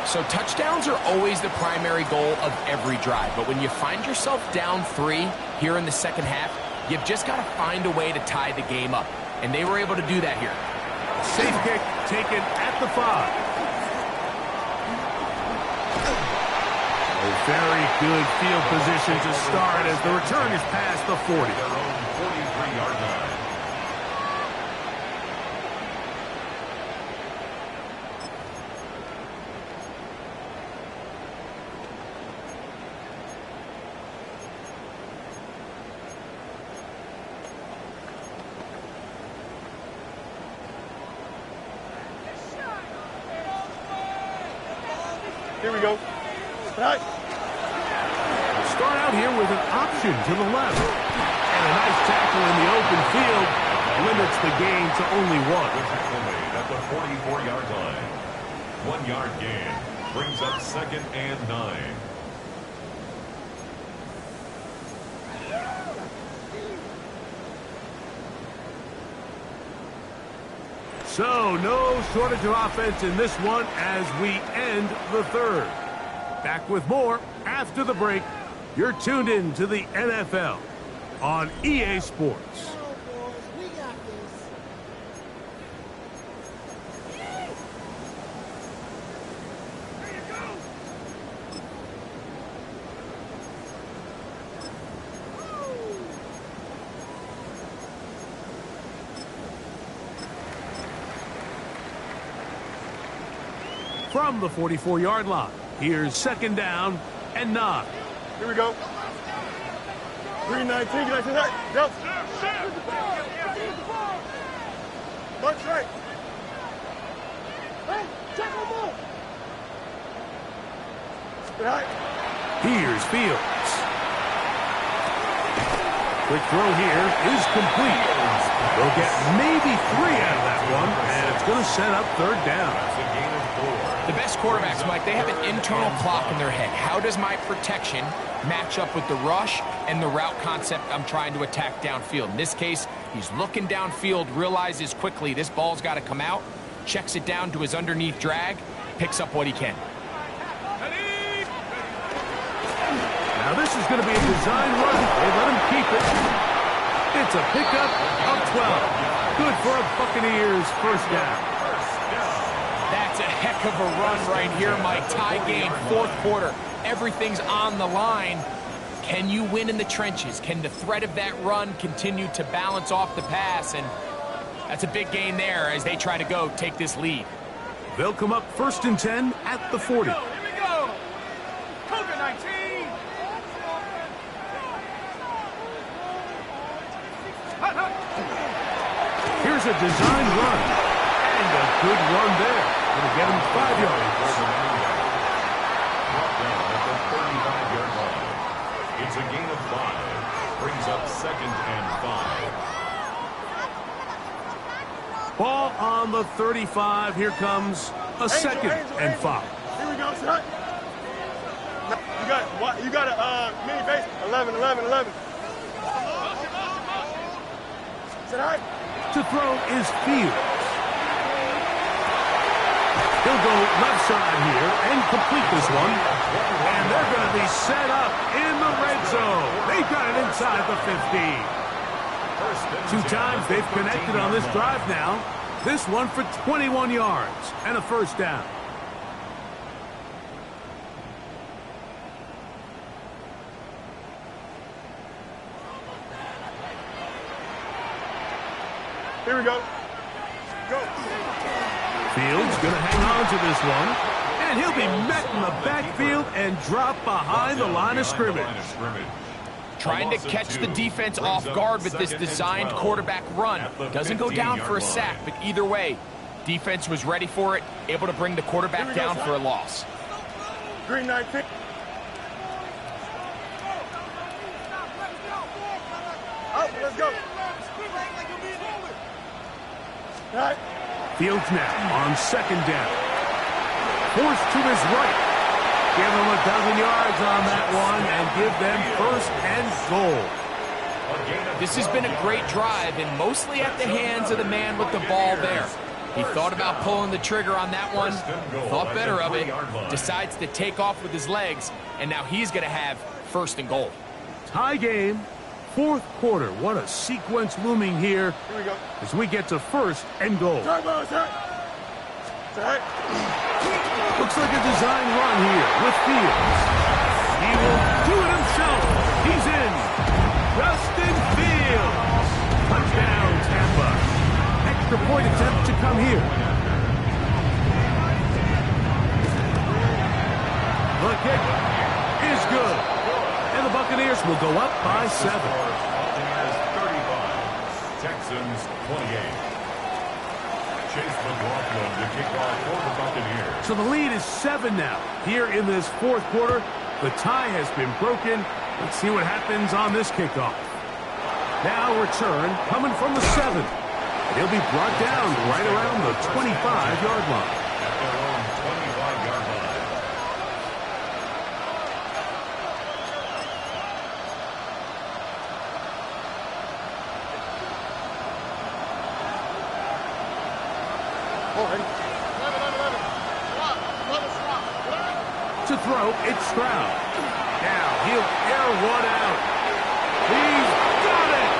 Speaker 4: So touchdowns are always the primary goal of every drive. But when you find yourself down 3 here in the second half, you've just got to find a way to tie the game up. And they were able to do that here.
Speaker 1: Safe kick taken at the 5. A very good field position to start as the return is past the 40.
Speaker 2: Their own 43-yard line.
Speaker 3: Here we go. Right.
Speaker 1: Start out here with an option to the left. And a nice tackle in the open field limits the gain to only 1.
Speaker 2: Made at the 44-yard line. 1-yard gain brings up 2nd and 9.
Speaker 1: So, no shortage of offense in this one as we end the 3rd. Back with more after the break. You're tuned in to the NFL on EA Sports. From the 44-yard line, here's 2nd down and 9.
Speaker 3: Here we go. 319, get out to that. Go. March right. Hey, check on ball. Right.
Speaker 1: Here's Fields. Quick throw here is complete. They'll get maybe 3 out of that one, and it's going to set up third down.
Speaker 4: The best quarterbacks, Mike, they have an internal clock in their head. How does my protection match up with the rush and the route concept I'm trying to attack downfield? In this case, he's looking downfield, realizes quickly this ball's got to come out, checks it down to his underneath drag, picks up what he can.
Speaker 1: Now this is going to be a design run. They let him keep it. It's a pickup of 12. Good for a Buccaneers first down.
Speaker 4: That's a heck of a run right here, Mike. Tie game, fourth quarter. Everything's on the line. Can you win in the trenches? Can the threat of that run continue to balance off the pass? And that's a big gain there as they try to go take this lead.
Speaker 1: They'll come up 1st and 10 at the 40.
Speaker 3: Here we go. Cougar 19.
Speaker 1: Here's a design run. And a good run there. Going to get him 5 yards.
Speaker 2: It's a gain of 5. Brings up 2nd and 5.
Speaker 1: Ball on the 35. Here comes a 2nd and 5.
Speaker 3: Here we go, son. You got a mini base 11. Sit high.
Speaker 1: To throw is Fields. He'll go left side here and complete this one. And they're going to be set up in the red zone. They've got it inside the 50. 2 times they've connected on this drive now. This one for 21 yards and a first down.
Speaker 3: Here we go. Go.
Speaker 1: Fields going to hang on to this one. And he'll be met in the backfield and drop behind the line of scrimmage.
Speaker 4: Trying to catch the defense off guard with this designed quarterback run. Doesn't go down for a sack, but either way, defense was ready for it, able to bring the quarterback down for a loss.
Speaker 3: Green 19. Up, let's go. All right.
Speaker 1: Fields now on 2nd down. Forced to his right. Give him a dozen yards on that one and give them 1st and goal.
Speaker 4: This has been a great drive and mostly at the hands of the man with the ball there. He thought about pulling the trigger on that one, thought better of it, decides to take off with his legs, and now he's going to have 1st and goal.
Speaker 1: Tie game, 4th quarter. What a sequence looming here
Speaker 3: Here we go.
Speaker 1: as we get to 1st and goal.
Speaker 3: Turbo, sir. Sir.
Speaker 1: Looks like a design run here with Fields. He will do it himself. He's in. Justin Fields. Touchdown, Tampa. Extra point attempt to come here. The kick is good. And the Buccaneers will go up by 7.
Speaker 2: Buccaneers 35. Texans 28. Chase McLaughlin to kick off for the Buccaneers.
Speaker 1: So the lead is 7 now. Here in this 4th quarter, the tie has been broken. Let's see what happens on this kickoff. Now return coming from the 7. He'll be brought down right around the 25-yard line.
Speaker 2: At their own 25-yard line.
Speaker 1: To throw, it's Stroud. Now he'll air one out. He's got it!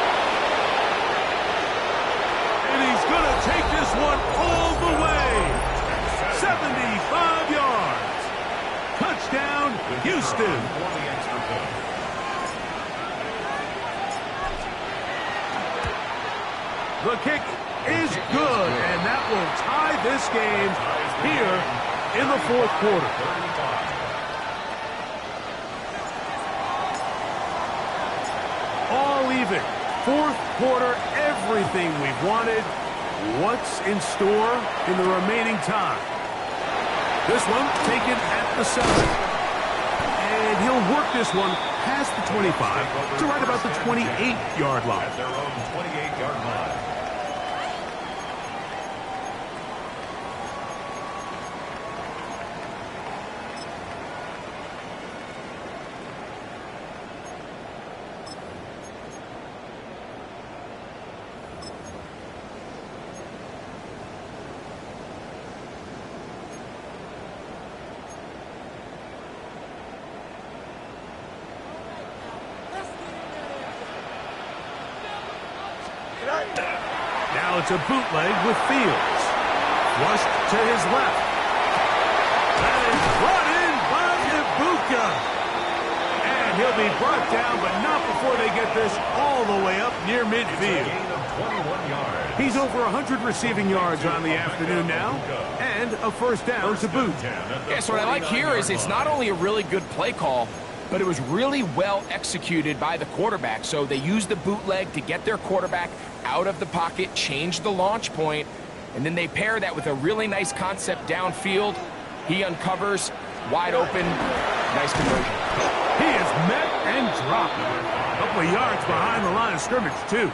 Speaker 1: And he's going to take this one all the way. 75 yards. Touchdown, Houston. The kick is good, and that will tie this game here in the 4th quarter. David, fourth quarter, everything we've wanted. What's in store in the remaining time? This one taken at the 7. And he'll work this one past the 25 to right about the 28-yard line.
Speaker 2: At their own 28-yard line.
Speaker 1: Now it's a bootleg with Fields. Flushed to his left. That is brought in by Ibuka. And he'll be brought down, but not before they get this all the way up near midfield.
Speaker 2: It's a gain of 21 yards.
Speaker 1: He's over 100 receiving yards on the afternoon now, and a first down to boot.
Speaker 4: Yeah, so what I like here is it's not only a really good play call, but it was really well executed by the quarterback. So they used the bootleg to get their quarterback out of the pocket, change the launch point, and then they pair that with a really nice concept downfield. He uncovers, wide open, nice conversion.
Speaker 1: He is met and dropped. A couple of yards behind the line of scrimmage, too.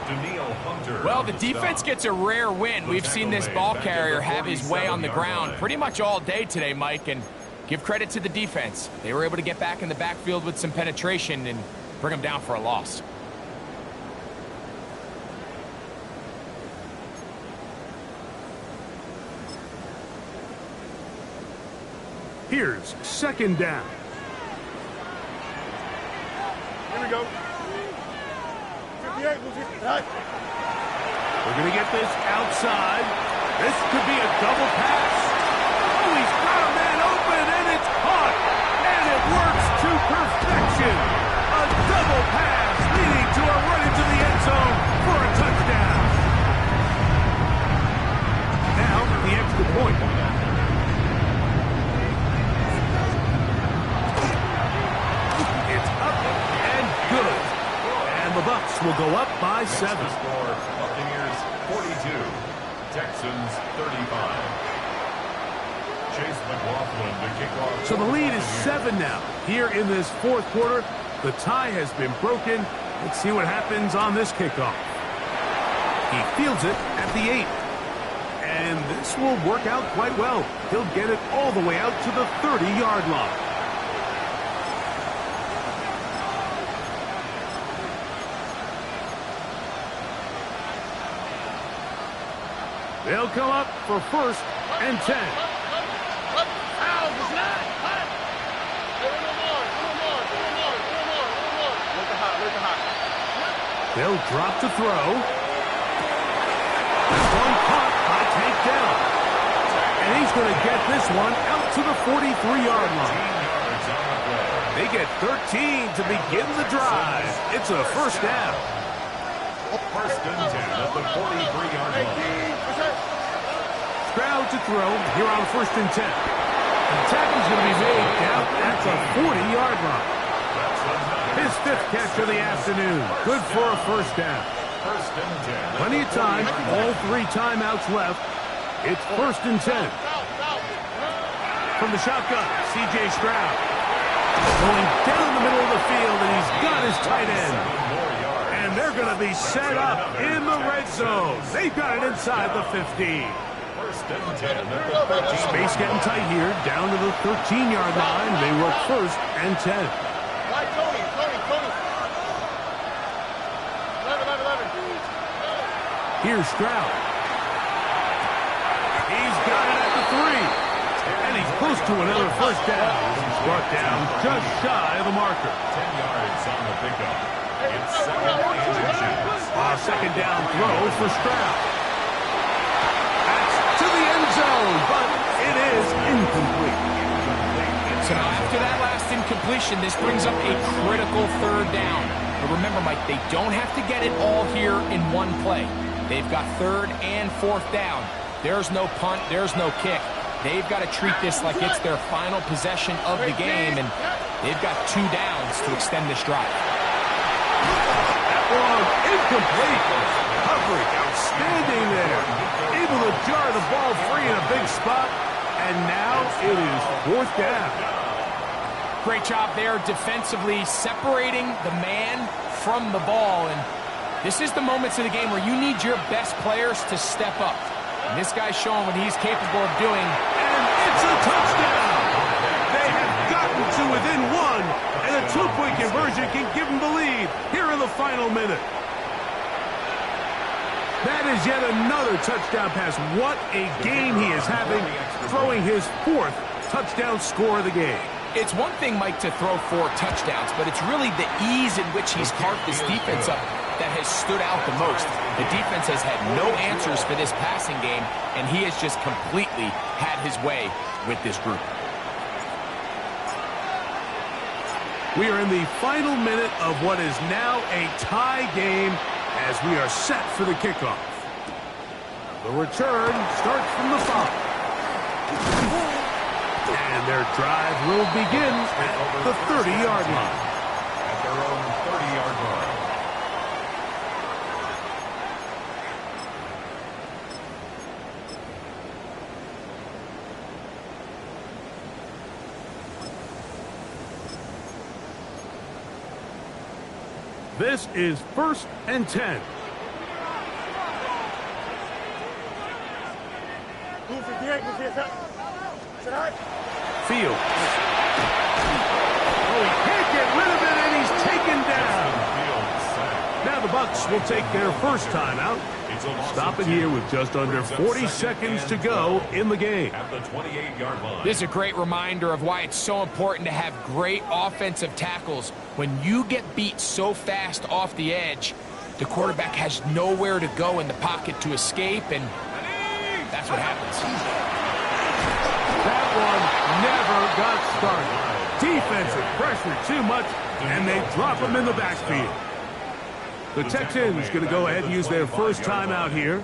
Speaker 4: Well, the defense gets a rare win. We've seen this ball carrier have his way on the ground pretty much all day today, Mike, and give credit to the defense. They were able to get back in the backfield with some penetration and bring them down for a loss.
Speaker 1: Here's second down.
Speaker 3: Here we go. 58,
Speaker 1: We're going to get this outside. This could be a double pass. Oh, he's got a man open, and it's caught. And it works to perfection. A double pass leading to a run into the end zone for a touchdown. Now, the extra point. It's up and good. And the Bucs will go up by 7.
Speaker 2: Score, Buccaneers 42, Texans 35. Chase McLaughlin to kick off.
Speaker 1: So the lead is 7 now. Here in this fourth quarter, the tie has been broken. Let's see what happens on this kickoff. He fields it at the 8. And this will work out quite well. He'll get it all the way out to the 30-yard line. They'll come up for first and 10. They'll drop to throw. This one caught by Tank Dell. And he's going to get this one out to the 43-yard line. They get 13 to begin the drive. It's a first down.
Speaker 2: First and 10 at the 43-yard line.
Speaker 1: Stroud to throw here on first and 10. The tackle's going to be made down at the 40-yard line. His 5th catch of the afternoon. Good for a first down.
Speaker 2: First and 10.
Speaker 1: Plenty of time. All 3 timeouts left. It's first and 10. From the shotgun, C.J. Stroud. Going down the middle of the field, and he's got his tight end. And they're going to be set up in the red zone. They've got it inside the 15.
Speaker 2: First and 10 at the 13.
Speaker 1: Space getting tight here, down to the 13-yard line. They work first and 10.
Speaker 3: Tony. 11.
Speaker 1: Here's Stroud. He's got it at the 3. And he's close to another first down. He's brought down just shy of the marker.
Speaker 2: 10 yards on the pickup. It's second and inches.
Speaker 1: A second down throw for Stroud. That's to the end zone, but it is incomplete.
Speaker 4: So now after that last incompletion, this brings up a critical third down. But remember, Mike, they don't have to get it all here in one play. They've got third and fourth down. There's no punt. There's no kick. They've got to treat this like it's their final possession of the game, and they've got 2 downs to extend this drive.
Speaker 1: That one complete. Coverage outstanding there. Able to jar the ball free in a big spot. And now it is 4th down.
Speaker 4: Great job there defensively, separating the man from the ball. And this is the moments of the game where you need your best players to step up. And this guy's showing what he's capable of doing.
Speaker 1: And it's a touchdown. They have gotten to within one. And a 2-point conversion can give them the lead here in the final minute. That is yet another touchdown pass. What a game he is having, throwing his 4th touchdown score of the game.
Speaker 4: It's one thing, Mike, to throw 4 touchdowns, but it's really the ease in which he's carved this defense up that has stood out the most. The defense has had no answers for this passing game, and he has just completely had his way with this group.
Speaker 1: We are in the final minute of what is now a tie game as we are set for the kickoff. The return starts from the 5. And their drive will begin at the 30-yard line.
Speaker 2: At their own 30-yard line.
Speaker 1: This is 1st and 10. Fields. Oh, he can't get rid of it, and he's taken down. Now the Bucs will take their first timeout. Stop it here with just under 40 seconds to go in the game.
Speaker 2: At the 28-yard line.
Speaker 4: This is a great reminder of why it's so important to have great offensive tackles. When you get beat so fast off the edge, the quarterback has nowhere to go in the pocket to escape, and that's what happens.
Speaker 1: That one never got started. Defensive pressure too much, and they drop him in the backfield. The Texans going to go ahead and use their first timeout here.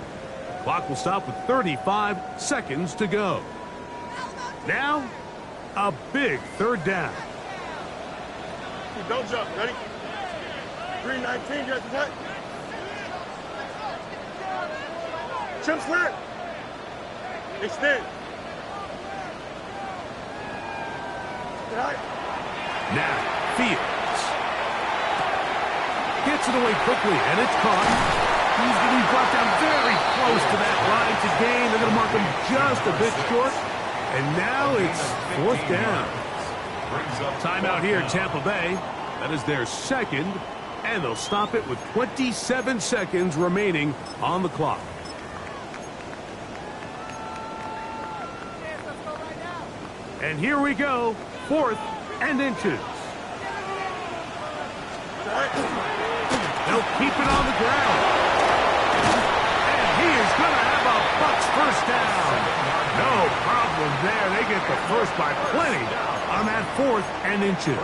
Speaker 1: Clock will stop with 35 seconds to go. Now, a big 3rd down.
Speaker 3: Don't jump. Ready? 319, just attack. Trim slant. Extend.
Speaker 1: Now, Fields. Gets it away quickly, and it's caught. He's going to be brought down very close to that line to gain. They're going to mark him just a bit short. And now it's 4th down. Timeout here in Tampa Bay. That is their 2nd, and they'll stop it with 27 seconds remaining on the clock. And here we go, 4th and inches. They'll keep it on the ground. And he is going to have a Bucs first down. No problem there. They get the first by plenty on that 4th and inches.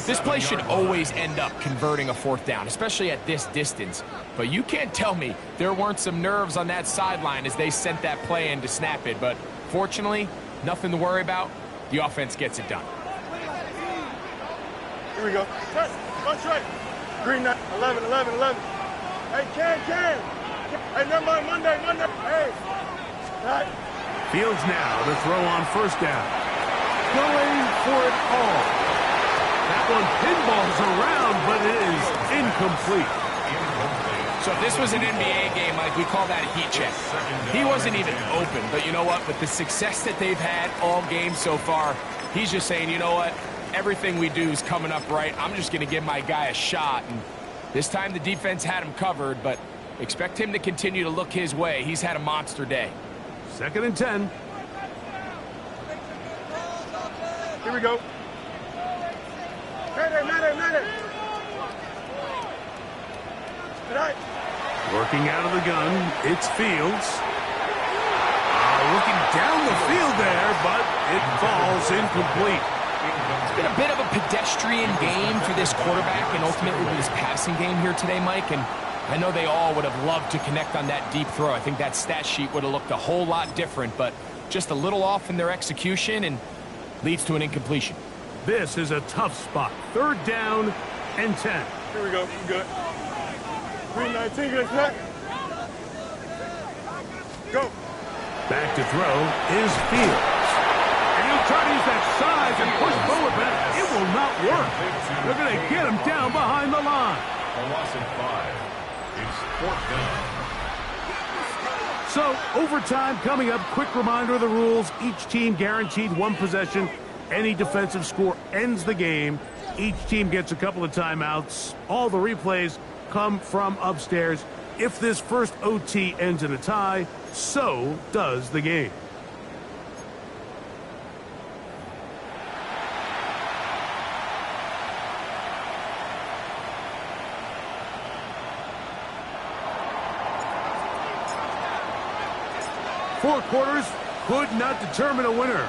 Speaker 4: This play should always end up converting a 4th down, especially at this distance. But you can't tell me there weren't some nerves on that sideline as they sent that play in to snap it. But fortunately, nothing to worry about. The offense gets it done.
Speaker 3: Here we go. One strike. Green 9, 11, 11, 11. Hey, Ken. Hey, number Monday. Hey. Right.
Speaker 1: Fields now to throw on first down. Going for it all. That one pinballs around, but it is incomplete.
Speaker 4: So if this was an NBA game, Mike, we call that a heat check. He wasn't even open, but you know what? With the success that they've had all game so far, he's just saying, you know what? Everything we do is coming up right. I'm just going to give my guy a shot. And this time the defense had him covered, but expect him to continue to look his way. He's had a monster day.
Speaker 1: 2nd and 10.
Speaker 3: Here we go. Medic. Right.
Speaker 1: Working out of the gun, it's Fields. Looking down the field there, but it falls incomplete.
Speaker 4: It's been a bit of a pedestrian game for this quarterback and ultimately this passing game here today, Mike. And I know they all would have loved to connect on that deep throw. I think that stat sheet would have looked a whole lot different, but just a little off in their execution and leads to an incompletion.
Speaker 1: This is a tough spot. 3rd down and 10.
Speaker 3: Here we go. Good. Green 19, get set. Go.
Speaker 1: Back to throw is Fields. And he'll try to use that size and push forward, but it will not work. They're going to get him down behind the line.
Speaker 2: A loss of 5. It's 4th down.
Speaker 1: So, overtime coming up. Quick reminder of the rules. Each team guaranteed 1 possession. Any defensive score ends the game. Each team gets a couple of timeouts. All the replays come from upstairs. If this first OT ends in a tie, so does the game. Four quarters could not determine a winner.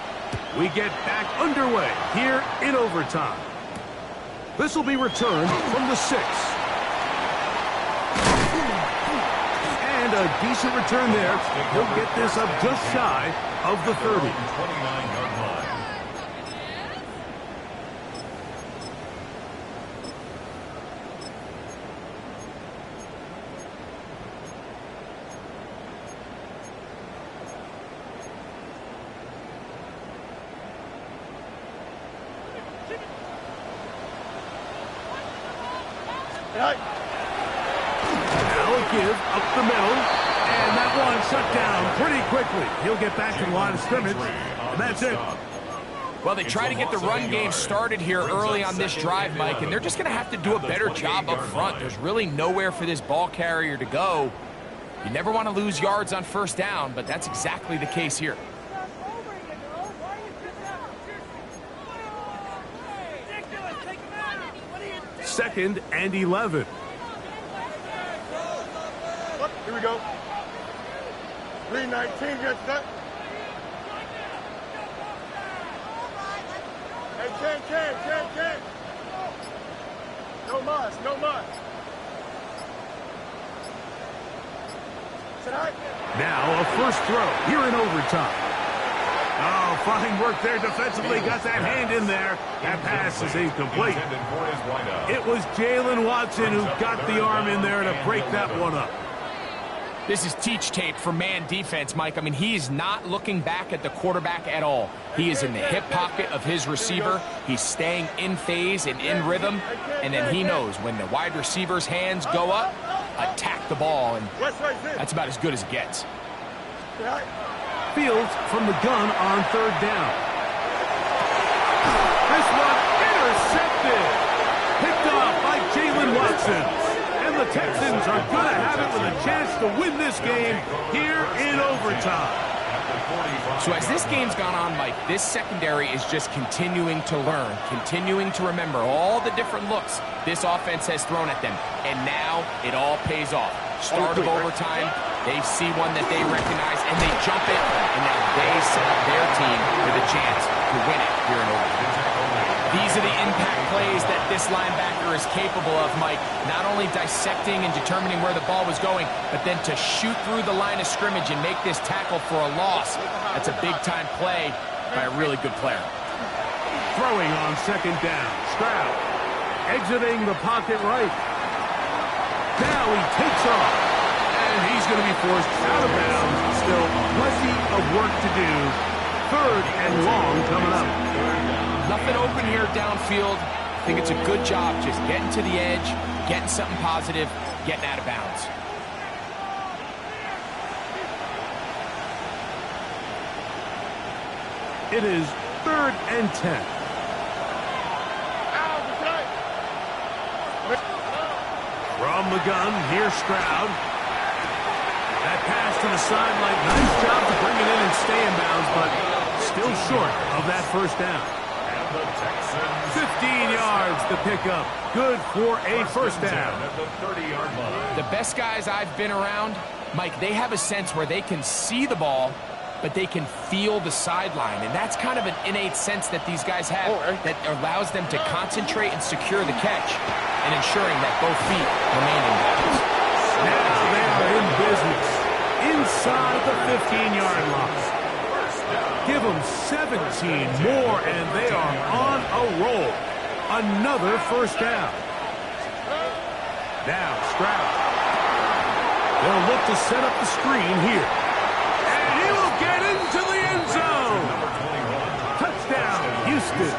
Speaker 1: We get back underway here in overtime. This will be returned from the 6. And a decent return there. He'll get this up just shy of the 30.
Speaker 2: 29-yard line.
Speaker 3: Right.
Speaker 1: Now a give up the middle. And that one shut down pretty quickly. He'll get back to the line of scrimmage. And that's it.
Speaker 4: Well, they try to get the run game started here early on this drive, Mike, and they're just going to have to do a better job up front. There's really nowhere for this ball carrier to go. You never want to lose yards on first down, but that's exactly the case here.
Speaker 1: Second and 11.
Speaker 3: Here we go. Green 19, get set. Hey, Ken. No mas. Tonight.
Speaker 1: Now a first throw here in overtime. Oh, fine work there defensively. Got that hand in there. That pass is incomplete. It was Jalen Watson who got the arm in there to break that one up.
Speaker 4: This is teach tape for man defense, Mike. I mean, he is not looking back at the quarterback at all. He is in the hip pocket of his receiver. He's staying in phase and in rhythm. And then he knows when the wide receiver's hands go up, attack the ball. And that's about as good as it gets.
Speaker 1: Fields from the gun on third down. This one intercepted. Picked off by Jalen Watson. And the Texans are going to have it with a chance to win this game here in overtime.
Speaker 4: So as this game's gone on, Mike, this secondary is just continuing to learn, continuing to remember all the different looks this offense has thrown at them. And now it all pays off. Start of overtime, they see one that they recognize, and they jump it, and now they set up their team with a chance to win it here in overtime. These are the impact plays that this linebacker is capable of, Mike. Not only dissecting and determining where the ball was going, but then to shoot through the line of scrimmage and make this tackle for a loss. That's a big-time play by a really good player.
Speaker 1: Throwing on second down. Stroud exiting the pocket right. Now he takes off. And he's going to be forced out of bounds. Still plenty of work to do. Third and long coming up.
Speaker 4: Nothing open here downfield. I think it's a good job just getting to the edge, getting something positive, getting out of bounds.
Speaker 1: It is third and 10. From the gun, here's Stroud. That pass to the sideline. Nice job to bring it in and stay in bounds, but still short of that first down. 15 yards to pick up. Good for a first down.
Speaker 2: At the 30-yard line.
Speaker 4: The best guys I've been around, Mike, they have a sense where they can see the ball, but they can feel the sideline. And that's kind of an innate sense that these guys have that allows them to concentrate and secure the catch and ensuring that both feet remain in bounds.
Speaker 1: Now they are in business. Inside the 15-yard line. Give them 17 more, and they are on a roll. Another first down. Now Stroud They'll look to set up the screen here. And he will get into the end zone. Touchdown, Houston.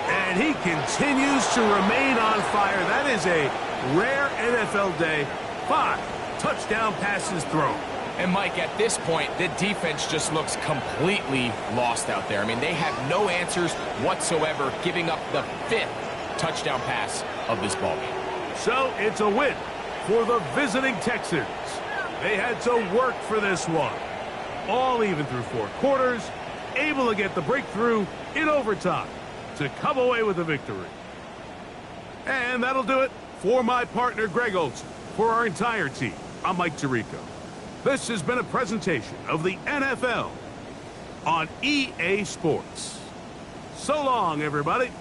Speaker 1: And he continues to remain on fire. That is a rare NFL day. 5 touchdown passes thrown.
Speaker 4: And Mike, at this point, the defense just looks completely lost out there. I mean, they have no answers whatsoever, giving up the 5th touchdown pass of this ballgame.
Speaker 1: So it's a win for the visiting Texans. They had to work for this one. All even through 4 quarters, able to get the breakthrough in overtime to come away with a victory. And that'll do it for my partner, Greg Olson. For our entire team, I'm Mike Tirico. This has been a presentation of the NFL on EA Sports. So long, everybody.